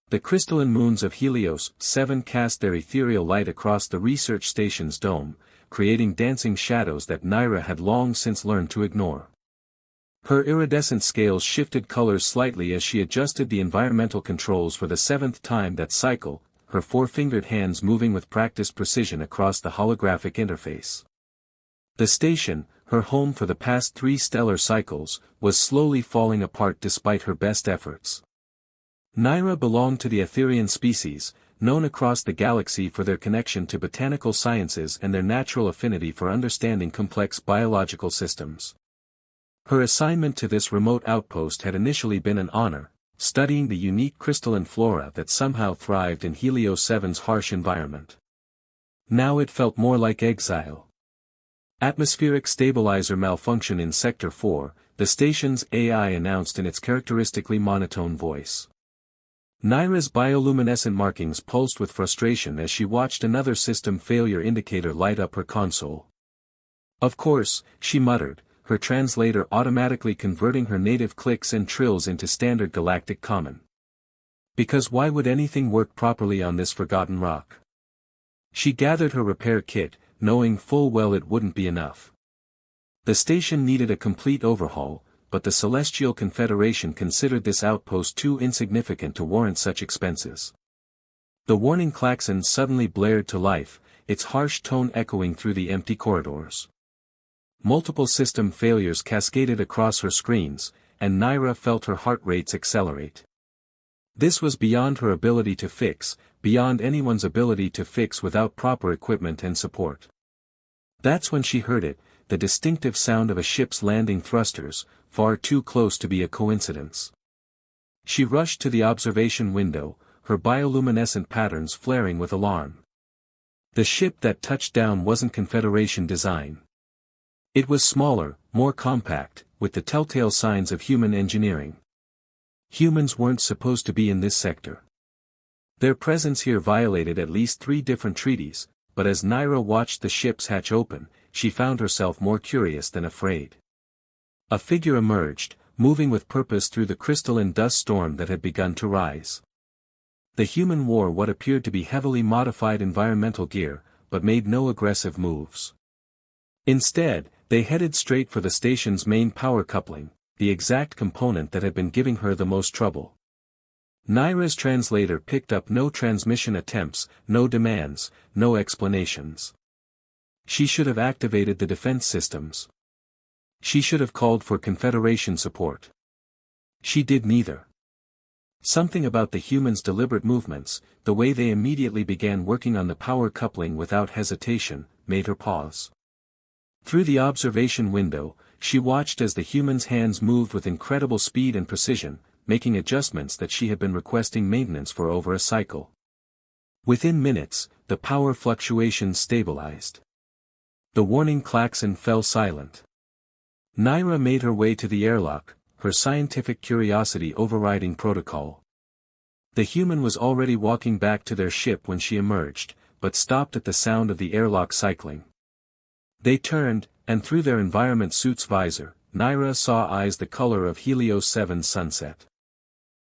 The crystalline moons of Helios 7 cast their ethereal light across the research station's dome, creating dancing shadows that Naira had long since learned to ignore. Her iridescent scales shifted colors slightly as she adjusted the environmental controls for the 7th time that cycle, her four-fingered hands moving with practiced precision across the holographic interface. The station, her home for the past 3 stellar cycles, was slowly falling apart despite her best efforts. Naira belonged to the Etherian species, known across the galaxy for their connection to botanical sciences and their natural affinity for understanding complex biological systems. Her assignment to this remote outpost had initially been an honor, studying the unique crystalline flora that somehow thrived in Helios 7's harsh environment. Now it felt more like exile. Atmospheric stabilizer malfunction in Sector 4, the station's AI announced in its characteristically monotone voice. Naira's bioluminescent markings pulsed with frustration as she watched another system failure indicator light up her console. Of course, she muttered, her translator automatically converting her native clicks and trills into standard galactic common. Because why would anything work properly on this forgotten rock? She gathered her repair kit, knowing full well it wouldn't be enough. The station needed a complete overhaul, but the Celestial Confederation considered this outpost too insignificant to warrant such expenses. The warning klaxon suddenly blared to life, its harsh tone echoing through the empty corridors. Multiple system failures cascaded across her screens, and Naira felt her heart rates accelerate. This was beyond her ability to fix, beyond anyone's ability to fix without proper equipment and support. That's when she heard it, the distinctive sound of a ship's landing thrusters, far too close to be a coincidence. She rushed to the observation window, her bioluminescent patterns flaring with alarm. The ship that touched down wasn't Confederation design. It was smaller, more compact, with the telltale signs of human engineering. Humans weren't supposed to be in this sector. Their presence here violated at least 3 different treaties, but as Naira watched the ship's hatch open, she found herself more curious than afraid. A figure emerged, moving with purpose through the crystalline dust storm that had begun to rise. The human wore what appeared to be heavily modified environmental gear, but made no aggressive moves. Instead, they headed straight for the station's main power coupling, the exact component that had been giving her the most trouble. Naira's translator picked up no transmission attempts, no demands, no explanations. She should have activated the defense systems. She should have called for Confederation support. She did neither. Something about the humans' deliberate movements, the way they immediately began working on the power coupling without hesitation, made her pause. Through the observation window, she watched as the humans' hands moved with incredible speed and precision, making adjustments that she had been requesting maintenance for over a cycle. Within minutes, the power fluctuations stabilized. The warning klaxon fell silent. Naira made her way to the airlock, her scientific curiosity overriding protocol. The human was already walking back to their ship when she emerged, but stopped at the sound of the airlock cycling. They turned, and through their environment suit's visor, Naira saw eyes the color of Helios 7's sunset.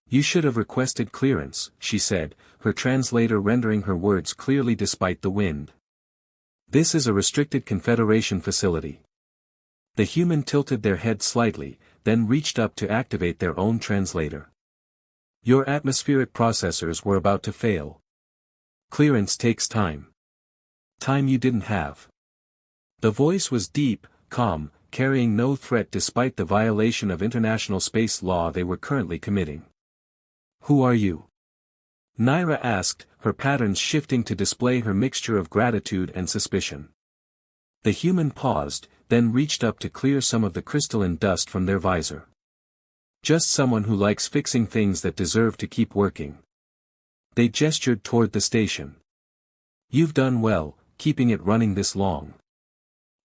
"You should have requested clearance," she said, her translator rendering her words clearly despite the wind. "This is a restricted Confederation facility." The human tilted their head slightly, then reached up to activate their own translator. "Your atmospheric processors were about to fail. Clearance takes time. Time you didn't have." The voice was deep, calm, carrying no threat despite the violation of international space law they were currently committing. "Who are you?" Naira asked, her patterns shifting to display her mixture of gratitude and suspicion. The human paused, then reached up to clear some of the crystalline dust from their visor. "Just someone who likes fixing things that deserve to keep working." They gestured toward the station. "You've done well, keeping it running this long.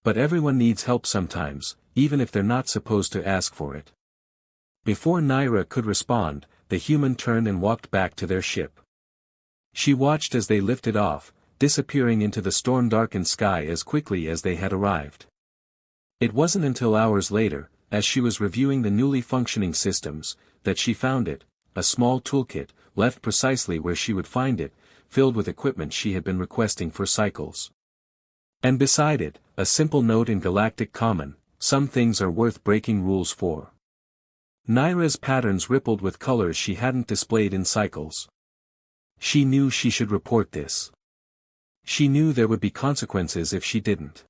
But everyone needs help sometimes, even if they're not supposed to ask for it." Before Naira could respond, the human turned and walked back to their ship. She watched as they lifted off, disappearing into the storm-darkened sky as quickly as they had arrived. It wasn't until hours later, as she was reviewing the newly functioning systems, that she found it, a small toolkit, left precisely where she would find it, filled with equipment she had been requesting for cycles. And beside it, a simple note in galactic common: some things are worth breaking rules for. Naira's patterns rippled with colors she hadn't displayed in cycles. She knew she should report this. She knew there would be consequences if she didn't.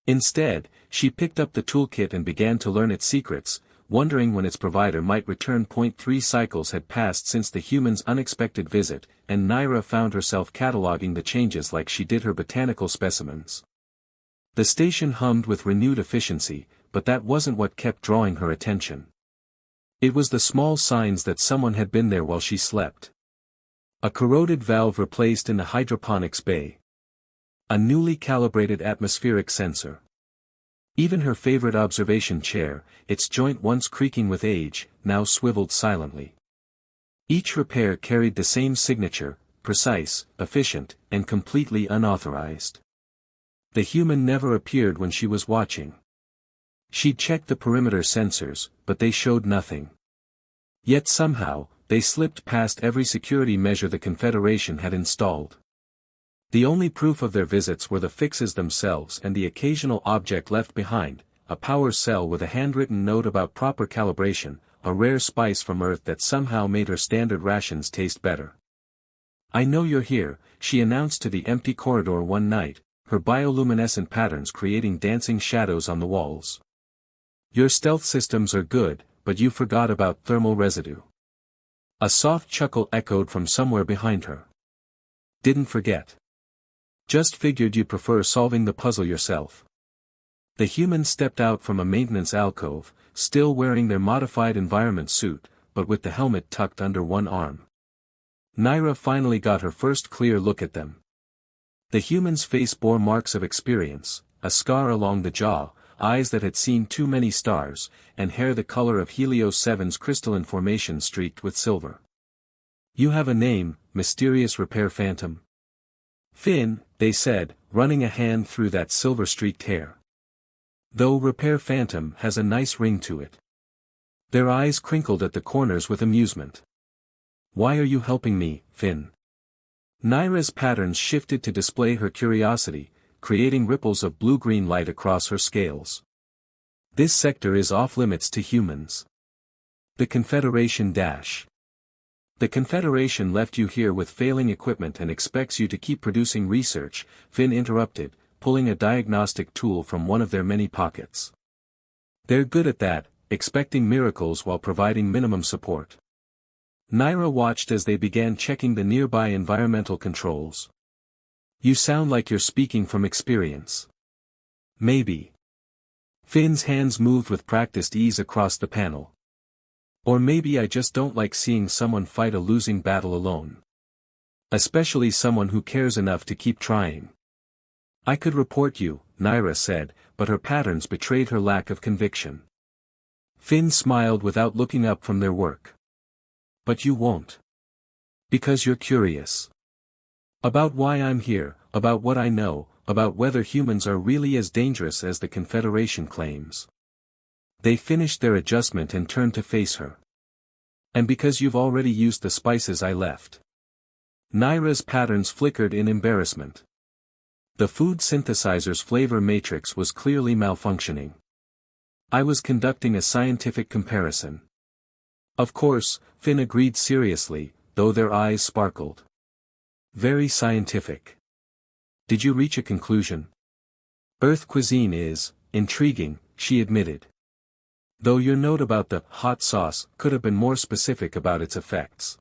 Instead, she picked up the toolkit and began to learn its secrets, wondering when its provider might return. 3 cycles had passed since the human's unexpected visit, and Naira found herself cataloging the changes like she did her botanical specimens. The station hummed with renewed efficiency, but that wasn't what kept drawing her attention. It was the small signs that someone had been there while she slept. A corroded valve replaced in the hydroponics bay. A newly calibrated atmospheric sensor. Even her favorite observation chair, its joint once creaking with age, now swiveled silently. Each repair carried the same signature: precise, efficient, and completely unauthorized. The human never appeared when she was watching. She'd checked the perimeter sensors, but they showed nothing. Yet somehow, they slipped past every security measure the Confederation had installed. The only proof of their visits were the fixes themselves and the occasional object left behind: a power cell with a handwritten note about proper calibration, a rare spice from Earth that somehow made her standard rations taste better. "I know you're here," she announced to the empty corridor one night, her bioluminescent patterns creating dancing shadows on the walls. "Your stealth systems are good, but you forgot about thermal residue." A soft chuckle echoed from somewhere behind her. "Didn't forget. Just figured you'd prefer solving the puzzle yourself." The humans stepped out from a maintenance alcove, still wearing their modified environment suit, but with the helmet tucked under one arm. Naira finally got her first clear look at them. The human's face bore marks of experience: a scar along the jaw, eyes that had seen too many stars, and hair the color of Helios 7's crystalline formation streaked with silver. "You have a name, mysterious repair phantom." "Finn," they said, running a hand through that silver-streaked hair. "Though repair phantom has a nice ring to it." Their eyes crinkled at the corners with amusement. "Why are you helping me, Finn?" Naira's patterns shifted to display her curiosity, creating ripples of blue-green light across her scales. "This sector is off-limits to humans." "The Confederation dash." "The Confederation left you here with failing equipment and expects you to keep producing research," Finn interrupted, pulling a diagnostic tool from one of their many pockets. "They're good at that, expecting miracles while providing minimum support." Naira watched as they began checking the nearby environmental controls. "You sound like you're speaking from experience." "Maybe." Finn's hands moved with practiced ease across the panel. "Or maybe I just don't like seeing someone fight a losing battle alone. Especially someone who cares enough to keep trying." "I could report you," Naira said, but her patterns betrayed her lack of conviction. Finn smiled without looking up from their work. "But you won't. Because you're curious. About why I'm here, about what I know, about whether humans are really as dangerous as the Confederation claims." They finished their adjustment and turned to face her. "And because you've already used the spices I left." Naira's patterns flickered in embarrassment. The food synthesizer's flavor matrix was clearly malfunctioning. "I was conducting a scientific comparison." "Of course," Finn agreed seriously, though their eyes sparkled. "Very scientific. Did you reach a conclusion?" "Earth cuisine is intriguing," she admitted. "Though your note about the hot sauce could have been more specific about its effects."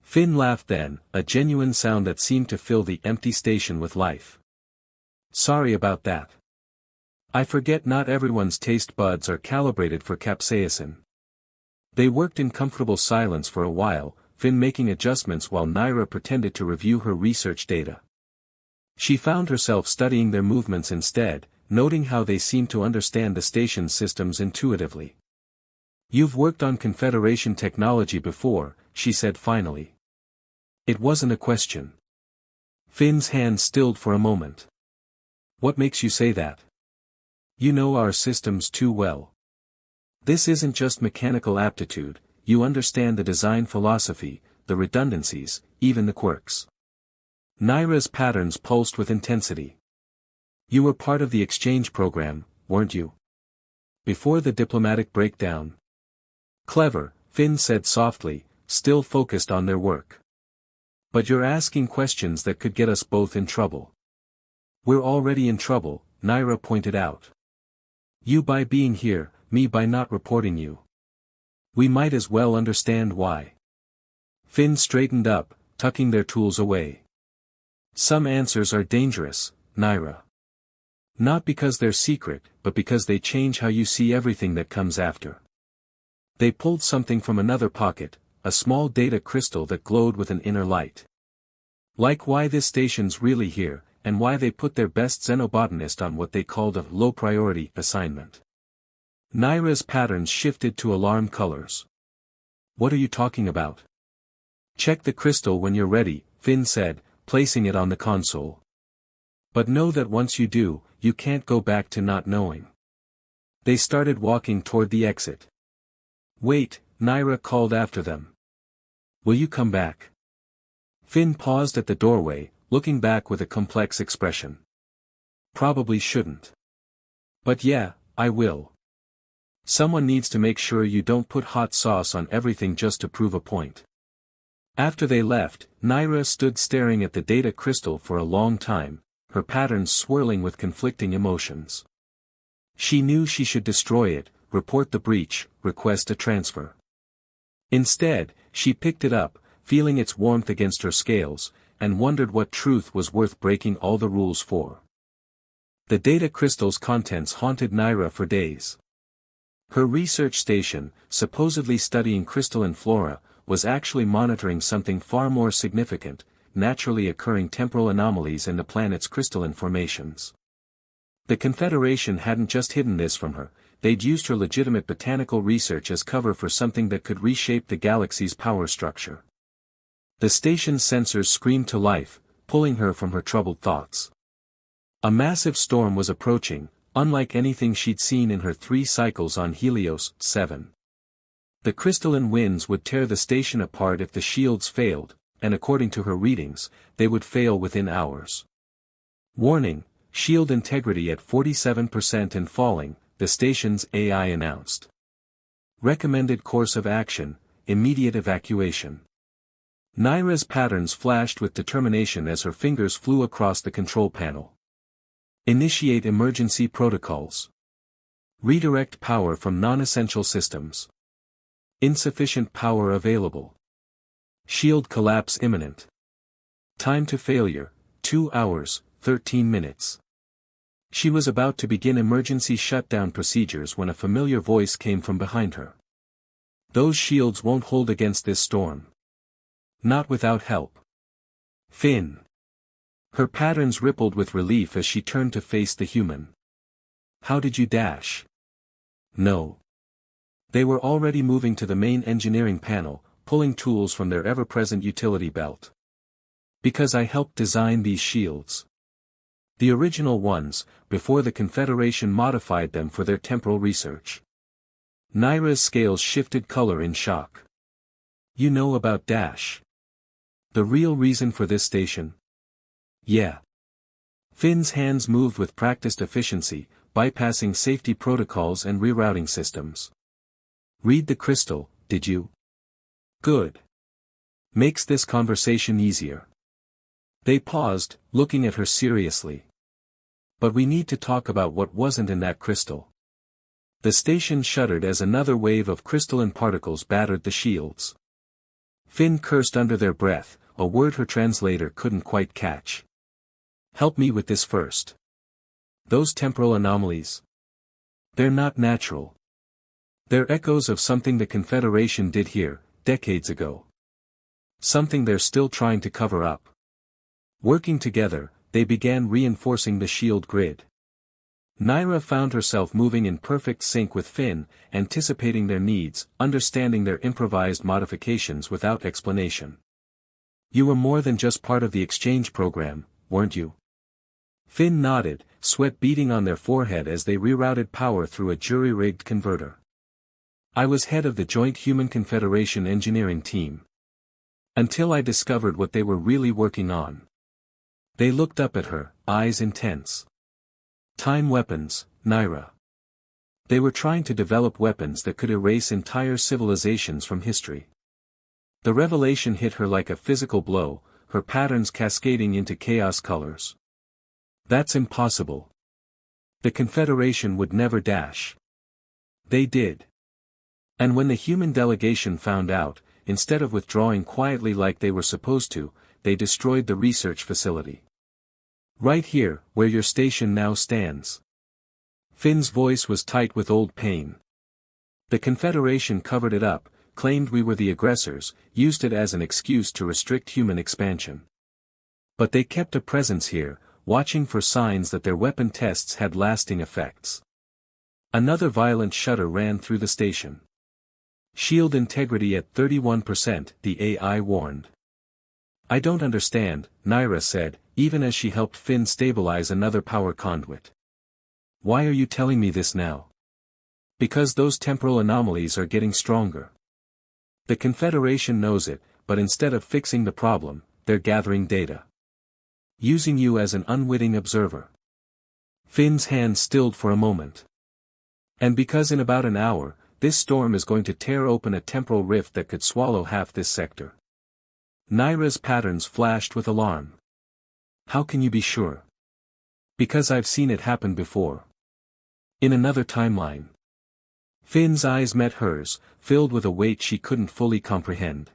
Finn laughed then, a genuine sound that seemed to fill the empty station with life. "Sorry about that. I forget not everyone's taste buds are calibrated for capsaicin." They worked in comfortable silence for a while, Finn making adjustments while Naira pretended to review her research data. She found herself studying their movements instead, noting how they seemed to understand the station's systems intuitively. "You've worked on Confederation technology before," she said finally. It wasn't a question. Finn's hand stilled for a moment. "What makes you say that?" "You know our systems too well. This isn't just mechanical aptitude, you understand the design philosophy, the redundancies, even the quirks. Naira's patterns pulsed with intensity. You were part of the exchange program, weren't you? Before the diplomatic breakdown. Clever, Finn said softly, still focused on their work. But you're asking questions that could get us both in trouble. We're already in trouble, Naira pointed out. You by being here, me by not reporting you. We might as well understand why. Finn straightened up, tucking their tools away. Some answers are dangerous, Naira. Not because they're secret, but because they change how you see everything that comes after. They pulled something from another pocket, a small data crystal that glowed with an inner light. Like why this station's really here, and why they put their best xenobotanist on what they called a low-priority assignment. Naira's patterns shifted to alarm colors. What are you talking about? Check the crystal when you're ready, Finn said, placing it on the console. But know that once you do, you can't go back to not knowing. They started walking toward the exit. Wait, Naira called after them. Will you come back? Finn paused at the doorway, looking back with a complex expression. Probably shouldn't. But yeah, I will. Someone needs to make sure you don't put hot sauce on everything just to prove a point. After they left, Naira stood staring at the data crystal for a long time, her patterns swirling with conflicting emotions. She knew she should destroy it, report the breach, request a transfer. Instead, she picked it up, feeling its warmth against her scales, and wondered what truth was worth breaking all the rules for. The data crystal's contents haunted Naira for days. Her research station, supposedly studying crystalline flora, was actually monitoring something far more significant, naturally occurring temporal anomalies in the planet's crystalline formations. The Confederation hadn't just hidden this from her, they'd used her legitimate botanical research as cover for something that could reshape the galaxy's power structure. The station's sensors screamed to life, pulling her from her troubled thoughts. A massive storm was approaching, unlike anything she'd seen in her 3 cycles on Helios 7. The crystalline winds would tear the station apart if the shields failed, and according to her readings, they would fail within hours. Warning, shield integrity at 47% and falling, the station's AI announced. Recommended course of action, immediate evacuation. Naira's patterns flashed with determination as her fingers flew across the control panel. Initiate emergency protocols. Redirect power from non-essential systems. Insufficient power available. Shield collapse imminent. Time to failure, 2 hours, 13 minutes. She was about to begin emergency shutdown procedures when a familiar voice came from behind her. Those shields won't hold against this storm. Not without help. Finn. Her patterns rippled with relief as she turned to face the human. How did you dash? No. They were already moving to the main engineering panel, pulling tools from their ever-present utility belt. Because I helped design these shields. The original ones, before the Confederation modified them for their temporal research. Naira's scales shifted color in shock. You know about Dash. The real reason for this station? Yeah. Finn's hands moved with practiced efficiency, bypassing safety protocols and rerouting systems. Read the crystal, did you? Good. Makes this conversation easier. They paused, looking at her seriously. But we need to talk about what wasn't in that crystal. The station shuddered as another wave of crystalline particles battered the shields. Finn cursed under their breath, a word her translator couldn't quite catch. Help me with this first. Those temporal anomalies. They're not natural. They're echoes of something the Confederation did here, decades ago. Something they're still trying to cover up. Working together, they began reinforcing the shield grid. Naira found herself moving in perfect sync with Finn, anticipating their needs, understanding their improvised modifications without explanation. You were more than just part of the exchange program, weren't you? Finn nodded, sweat beading on their forehead as they rerouted power through a jury-rigged converter. I was head of the Joint Human Confederation engineering team. Until I discovered what they were really working on. They looked up at her, eyes intense. Time weapons, Naira. They were trying to develop weapons that could erase entire civilizations from history. The revelation hit her like a physical blow, her patterns cascading into chaos colors. That's impossible. The Confederation would never dash. They did. And when the human delegation found out, instead of withdrawing quietly like they were supposed to, they destroyed the research facility. Right here, where your station now stands. Finn's voice was tight with old pain. The Confederation covered it up, claimed we were the aggressors, used it as an excuse to restrict human expansion. But they kept a presence here, watching for signs that their weapon tests had lasting effects. Another violent shudder ran through the station. Shield integrity at 31%, the AI warned. I don't understand, Naira said, even as she helped Finn stabilize another power conduit. Why are you telling me this now? Because those temporal anomalies are getting stronger. The Confederation knows it, but instead of fixing the problem, they're gathering data. Using you as an unwitting observer. Finn's hand stilled for a moment. And because in about an hour, this storm is going to tear open a temporal rift that could swallow half this sector. Naira's patterns flashed with alarm. How can you be sure? Because I've seen it happen before. In another timeline. Finn's eyes met hers, filled with a weight she couldn't fully comprehend.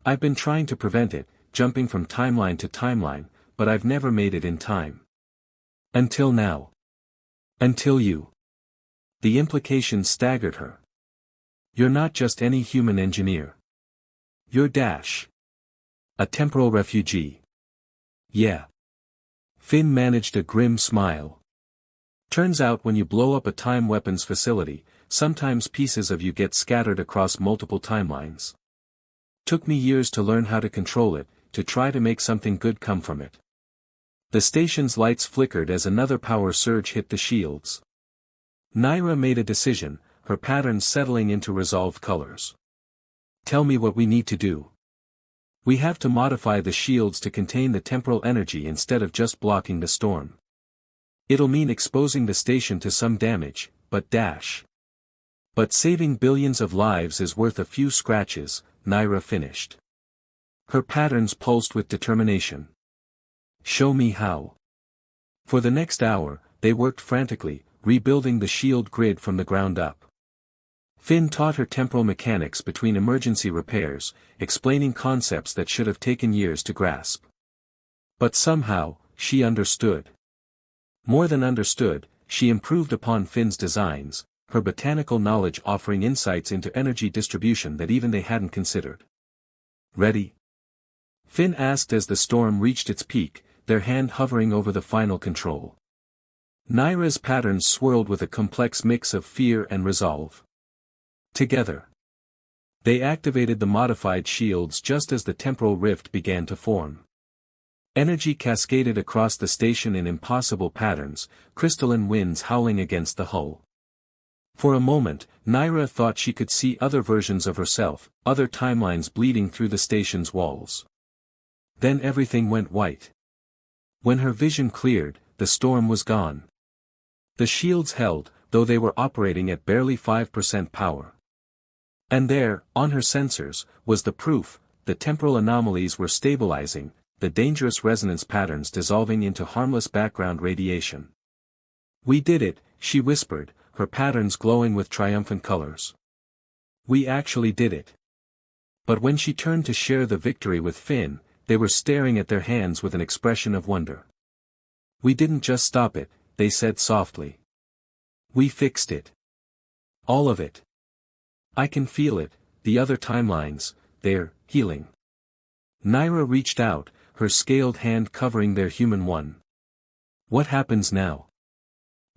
I've been trying to prevent it, jumping from timeline to timeline, but I've never made it in time. Until now. Until you. The implications staggered her. You're not just any human engineer. You're Dash. A temporal refugee. Yeah. Finn managed a grim smile. Turns out when you blow up a time weapons facility, sometimes pieces of you get scattered across multiple timelines. Took me years to learn how to control it, to try to make something good come from it. The station's lights flickered as another power surge hit the shields. Naira made a decision, her patterns settling into resolved colors. Tell me what we need to do. We have to modify the shields to contain the temporal energy instead of just blocking the storm. It'll mean exposing the station to some damage, but Dash. But saving billions of lives is worth a few scratches, Naira finished. Her patterns pulsed with determination. Show me how. For the next hour, they worked frantically, rebuilding the shield grid from the ground up. Finn taught her temporal mechanics between emergency repairs, explaining concepts that should have taken years to grasp. But somehow, she understood. More than understood, she improved upon Finn's designs, her botanical knowledge offering insights into energy distribution that even they hadn't considered. Ready? Finn asked as the storm reached its peak, their hand hovering over the final control. Naira's patterns swirled with a complex mix of fear and resolve. Together. They activated the modified shields just as the temporal rift began to form. Energy cascaded across the station in impossible patterns, crystalline winds howling against the hull. For a moment, Naira thought she could see other versions of herself, other timelines bleeding through the station's walls. Then everything went white. When her vision cleared, the storm was gone. The shields held, though they were operating at barely 5% power. And there, on her sensors, was the proof, the temporal anomalies were stabilizing, the dangerous resonance patterns dissolving into harmless background radiation. We did it, she whispered, her patterns glowing with triumphant colors. We actually did it. But when she turned to share the victory with Finn, they were staring at their hands with an expression of wonder. We didn't just stop it, they said softly. We fixed it. All of it. I can feel it, the other timelines, they're healing. Naira reached out, her scaled hand covering their human one. What happens now?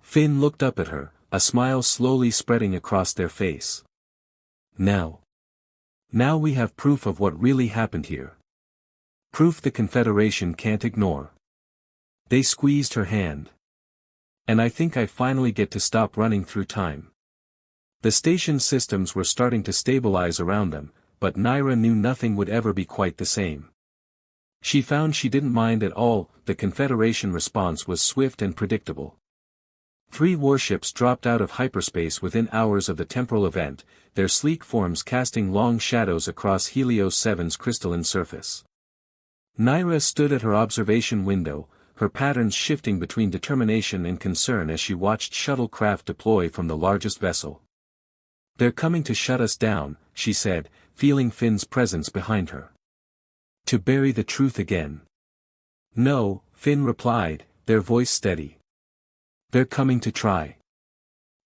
Finn looked up at her, a smile slowly spreading across their face. Now. Now we have proof of what really happened here. Proof the Confederation can't ignore. They squeezed her hand. And I think I finally get to stop running through time. The station systems were starting to stabilize around them, but Naira knew nothing would ever be quite the same. She found she didn't mind at all. The Confederation response was swift and predictable. 3 warships dropped out of hyperspace within hours of the temporal event, their sleek forms casting long shadows across Helios 7's crystalline surface. Naira stood at her observation window, her patterns shifting between determination and concern as she watched shuttlecraft deploy from the largest vessel. "They're coming to shut us down," she said, feeling Finn's presence behind her. "To bury the truth again." "No," Finn replied, their voice steady. "They're coming to try."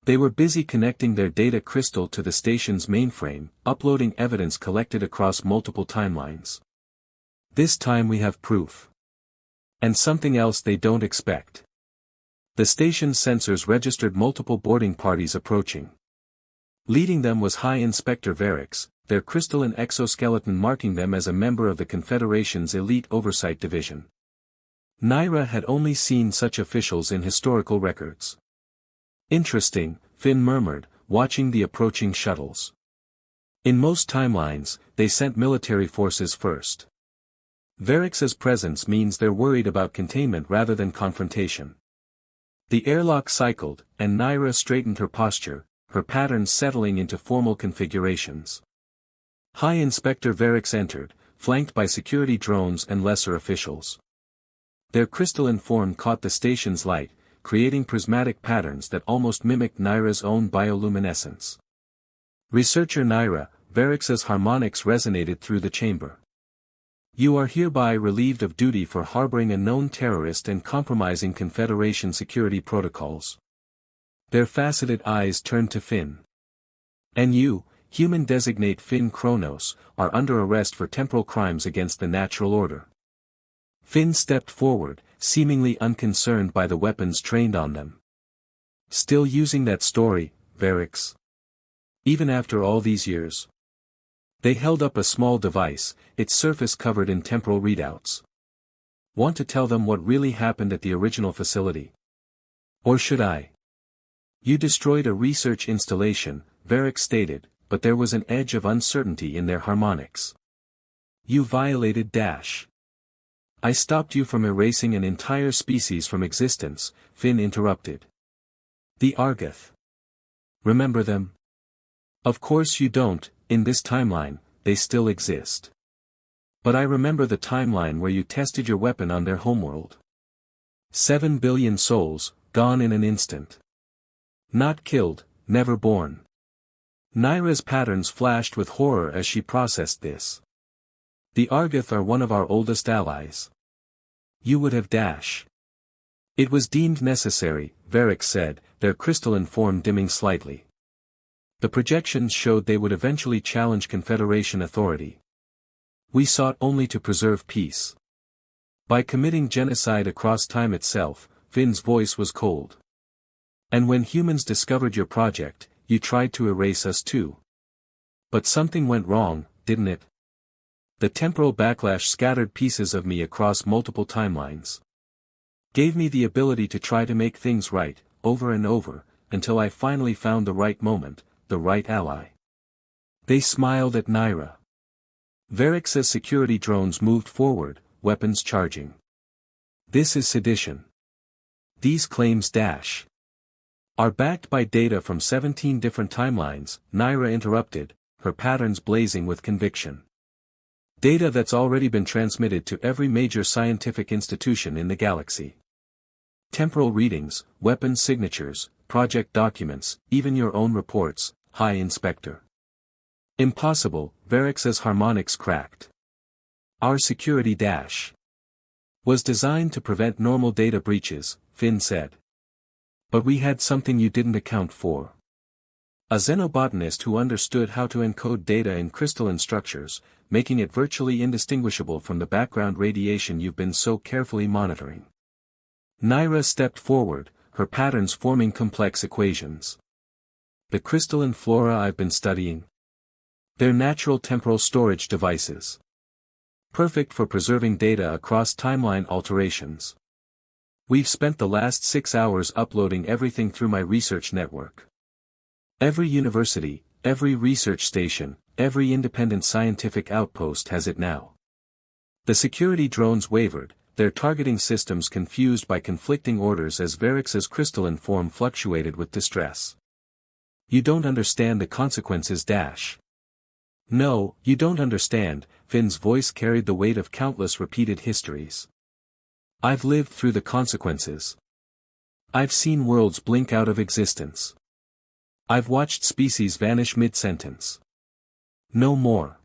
They were busy connecting their data crystal to the station's mainframe, uploading evidence collected across multiple timelines. "This time we have proof. And something else they don't expect." The station's sensors registered multiple boarding parties approaching. Leading them was High Inspector Varix, their crystalline exoskeleton marking them as a member of the Confederation's elite oversight division. Naira had only seen such officials in historical records. "Interesting," Finn murmured, watching the approaching shuttles. "In most timelines, they sent military forces first. Varix's presence means they're worried about containment rather than confrontation." The airlock cycled, and Naira straightened her posture, her patterns settling into formal configurations. High Inspector Varix entered, flanked by security drones and lesser officials. Their crystalline form caught the station's light, creating prismatic patterns that almost mimicked Naira's own bioluminescence. "Researcher Naira," Varix's harmonics resonated through the chamber. "You are hereby relieved of duty for harboring a known terrorist and compromising Confederation security protocols." Their faceted eyes turned to Finn. "And you, human designate Finn Kronos, are under arrest for temporal crimes against the natural order." Finn stepped forward, seemingly unconcerned by the weapons trained on them. "Still using that story, Varix? Even after all these years?" They held up a small device, its surface covered in temporal readouts. "Want to tell them what really happened at the original facility? Or should I?" "You destroyed a research installation," Varix stated, but there was an edge of uncertainty in their harmonics. "You violated Dash." "I stopped you from erasing an entire species from existence," Finn interrupted. "The Argoth. Remember them?" "Of course you don't, in this timeline, they still exist. But I remember the timeline where you tested your weapon on their homeworld. 7 billion souls, gone in an instant. Not killed, never born." Naira's patterns flashed with horror as she processed this. "The Argoth are one of our oldest allies. You would have Dash." "It was deemed necessary," Varix said, their crystalline form dimming slightly. "The projections showed they would eventually challenge Confederation authority. We sought only to preserve peace. By committing genocide across time itself," Finn's voice was cold. "And when humans discovered your project, you tried to erase us too. But something went wrong, didn't it? The temporal backlash scattered pieces of me across multiple timelines. Gave me the ability to try to make things right, over and over, until I finally found the right moment, the right ally." They smiled at Naira. Varix's security drones moved forward, weapons charging. "This is sedition. These claims Dash are backed by data from 17 different timelines," Naira interrupted, her patterns blazing with conviction. "Data that's already been transmitted to every major scientific institution in the galaxy. Temporal readings, weapons signatures, project documents, even your own reports, High Inspector." "Impossible," Varix's harmonics cracked. "Our security Dash was designed to prevent normal data breaches," Finn said. "But we had something you didn't account for. A xenobotanist who understood how to encode data in crystalline structures, making it virtually indistinguishable from the background radiation you've been so carefully monitoring." Naira stepped forward, her patterns forming complex equations. "The crystalline flora I've been studying? They're natural temporal storage devices. Perfect for preserving data across timeline alterations. We've spent the last 6 hours uploading everything through my research network. Every university, every research station, every independent scientific outpost has it now. The security drones wavered, their targeting systems confused by conflicting orders as Varix's crystalline form fluctuated with distress. You don't understand the consequences. No, you don't understand, Finn's voice carried the weight of countless repeated histories. I've lived through the consequences. I've seen worlds blink out of existence. I've watched species vanish mid-sentence. No more.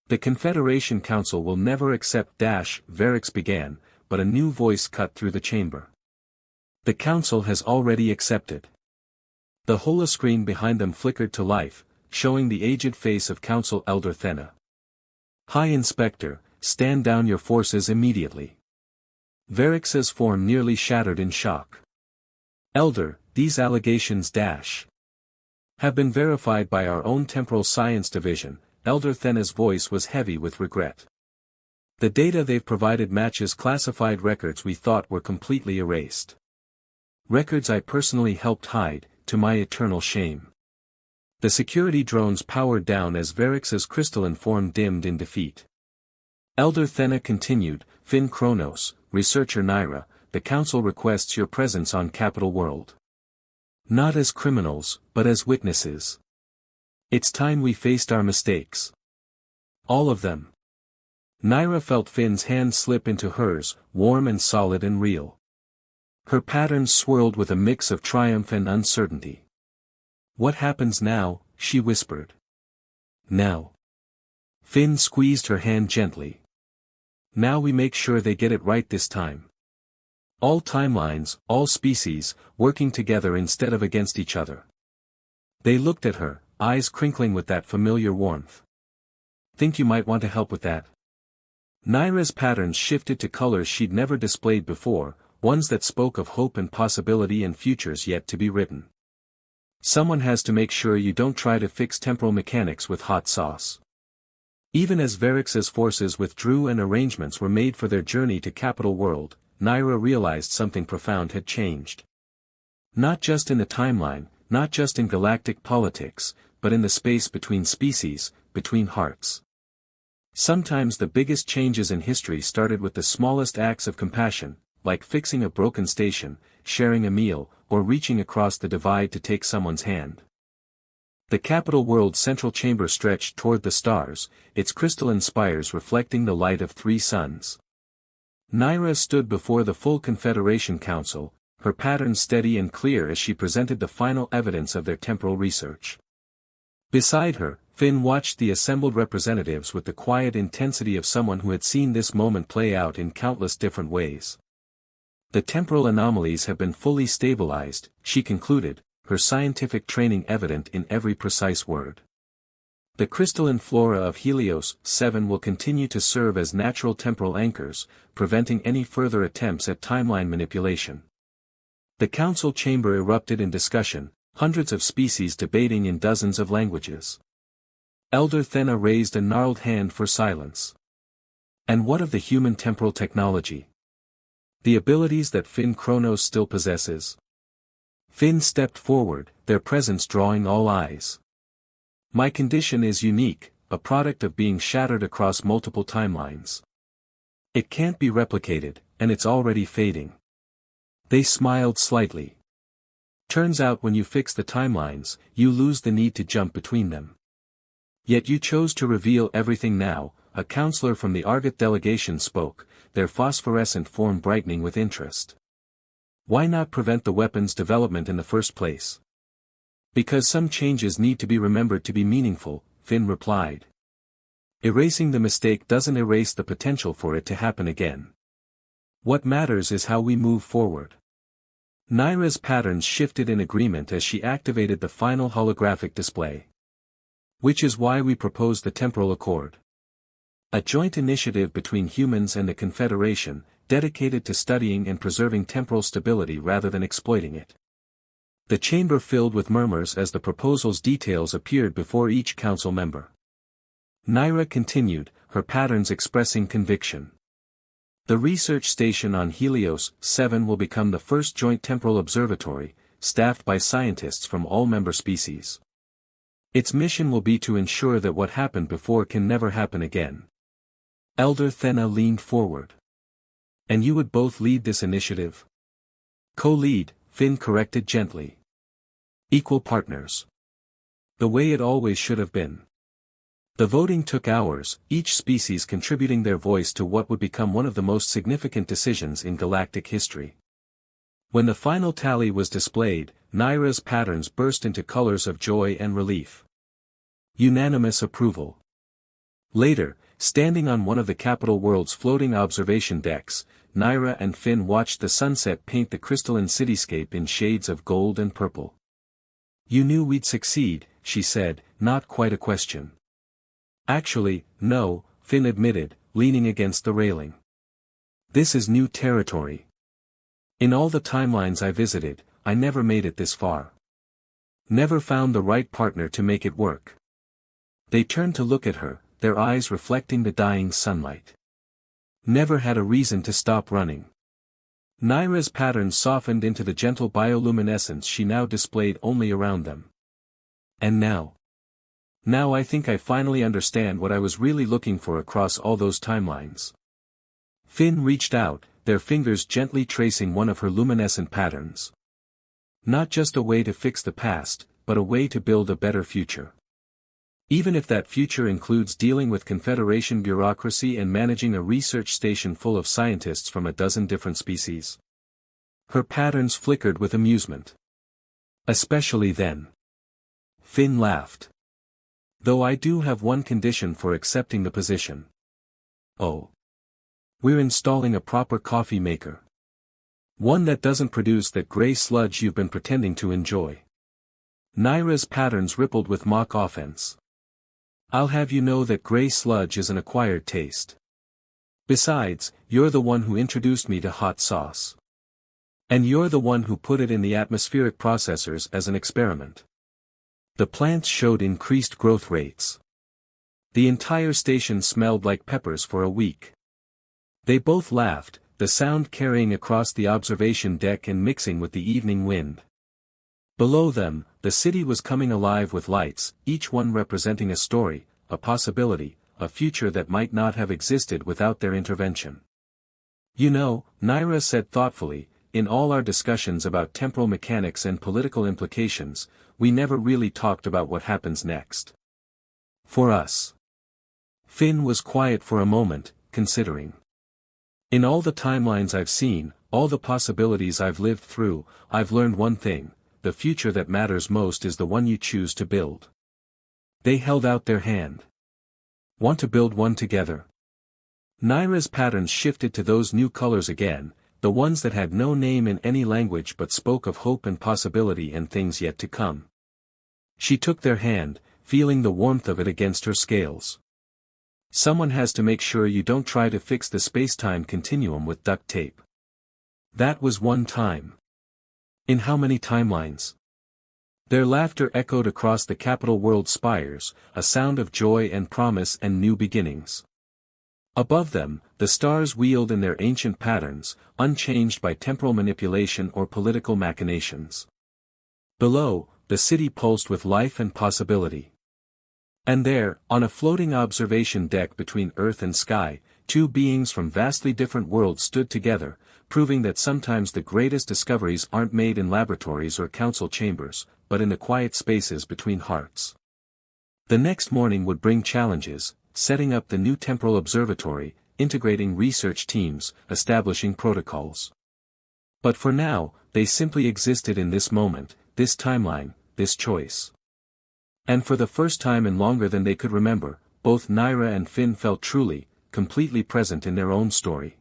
The Confederation Council will never accept Varix began, but a new voice cut through the chamber. The Council has already accepted. The holoscreen behind them flickered to life, showing the aged face of Council Elder Thena. High Inspector, stand down your forces immediately. Varix's form nearly shattered in shock. Elder, these allegations have been verified by our own Temporal Science Division. Elder Thena's voice was heavy with regret. The data they've provided matches classified records we thought were completely erased. Records I personally helped hide, to my eternal shame. The security drones powered down as Varix's crystalline form dimmed in defeat. Elder Thena continued, Finn Kronos, Researcher Naira, the Council requests your presence on Capital World. Not as criminals, but as witnesses. It's time we faced our mistakes. All of them. Naira felt Finn's hand slip into hers, warm and solid and real. Her patterns swirled with a mix of triumph and uncertainty. What happens now? She whispered. Now. Finn squeezed her hand gently. Now we make sure they get it right this time. All timelines, all species, working together instead of against each other. They looked at her, eyes crinkling with that familiar warmth. Think you might want to help with that? Naira's patterns shifted to colors she'd never displayed before, ones that spoke of hope and possibility and futures yet to be written. Someone has to make sure you don't try to fix temporal mechanics with hot sauce. Even as Varix's forces withdrew and arrangements were made for their journey to Capital World, Naira realized something profound had changed. Not just in the timeline, not just in galactic politics, but in the space between species, between hearts. Sometimes the biggest changes in history started with the smallest acts of compassion, like fixing a broken station, sharing a meal, or reaching across the divide to take someone's hand. The Capital World's central chamber stretched toward the stars, its crystalline spires reflecting the light of 3 suns. Naira stood before the full Confederation Council, her patterns steady and clear as she presented the final evidence of their temporal research. Beside her, Finn watched the assembled representatives with the quiet intensity of someone who had seen this moment play out in countless different ways. The temporal anomalies have been fully stabilized, she concluded, her scientific training evident in every precise word. The crystalline flora of Helios 7 will continue to serve as natural temporal anchors, preventing any further attempts at timeline manipulation. The council chamber erupted in discussion, hundreds of species debating in dozens of languages. Elder Thena raised a gnarled hand for silence. And what of the human temporal technology? The abilities that Finn Kronos still possesses? Finn stepped forward, their presence drawing all eyes. My condition is unique, a product of being shattered across multiple timelines. It can't be replicated, and it's already fading. They smiled slightly. Turns out when you fix the timelines, you lose the need to jump between them. Yet you chose to reveal everything now, a counselor from the Argot delegation spoke, their phosphorescent form brightening with interest. Why not prevent the weapon's development in the first place? Because some changes need to be remembered to be meaningful, Finn replied. Erasing the mistake doesn't erase the potential for it to happen again. What matters is how we move forward. Naira's patterns shifted in agreement as she activated the final holographic display. Which is why we proposed the Temporal Accord. A joint initiative between humans and the Confederation, dedicated to studying and preserving temporal stability rather than exploiting it. The chamber filled with murmurs as the proposal's details appeared before each council member. Naira continued, her patterns expressing conviction. The research station on Helios 7 will become the first joint temporal observatory, staffed by scientists from all member species. Its mission will be to ensure that what happened before can never happen again. Elder Thena leaned forward. And you would both lead this initiative? Co-lead, Finn corrected gently. Equal partners. The way it always should have been. The voting took hours, each species contributing their voice to what would become one of the most significant decisions in galactic history. When the final tally was displayed, Naira's patterns burst into colors of joy and relief. Unanimous approval. Later, standing on one of the capital world's floating observation decks, Naira and Finn watched the sunset paint the crystalline cityscape in shades of gold and purple. You knew we'd succeed, she said, not quite a question. Actually, no, Finn admitted, leaning against the railing. This is new territory. In all the timelines I visited, I never made it this far. Never found the right partner to make it work. They turned to look at her, their eyes reflecting the dying sunlight. Never had a reason to stop running. Naira's patterns softened into the gentle bioluminescence she now displayed only around them. And now? Now I think I finally understand what I was really looking for across all those timelines. Finn reached out, their fingers gently tracing one of her luminescent patterns. Not just a way to fix the past, but a way to build a better future. Even if that future includes dealing with Confederation bureaucracy and managing a research station full of scientists from a dozen different species. Her patterns flickered with amusement. Especially then. Finn laughed. Though I do have one condition for accepting the position. Oh. We're installing a proper coffee maker. One that doesn't produce that gray sludge you've been pretending to enjoy. Naira's patterns rippled with mock offense. I'll have you know that gray sludge is an acquired taste. Besides, you're the one who introduced me to hot sauce. And you're the one who put it in the atmospheric processors as an experiment. The plants showed increased growth rates. The entire station smelled like peppers for a week. They both laughed, the sound carrying across the observation deck and mixing with the evening wind. Below them, the city was coming alive with lights, each one representing a story, a possibility, a future that might not have existed without their intervention. You know, Naira said thoughtfully, in all our discussions about temporal mechanics and political implications, we never really talked about what happens next. For us. Finn was quiet for a moment, considering. In all the timelines I've seen, all the possibilities I've lived through, I've learned one thing. The future that matters most is the one you choose to build. They held out their hand. Want to build one together? Naira's patterns shifted to those new colors again, the ones that had no name in any language but spoke of hope and possibility and things yet to come. She took their hand, feeling the warmth of it against her scales. Someone has to make sure you don't try to fix the space-time continuum with duct tape. That was one time. In how many timelines? Their laughter echoed across the capital world spires, a sound of joy and promise and new beginnings. Above them, the stars wheeled in their ancient patterns, unchanged by temporal manipulation or political machinations. Below, the city pulsed with life and possibility. And there, on a floating observation deck between earth and sky, two beings from vastly different worlds stood together, proving that sometimes the greatest discoveries aren't made in laboratories or council chambers, but in the quiet spaces between hearts. The next morning would bring challenges, setting up the new temporal observatory, integrating research teams, establishing protocols. But for now, they simply existed in this moment, this timeline, this choice. And for the first time in longer than they could remember, both Naira and Finn felt truly, completely present in their own story.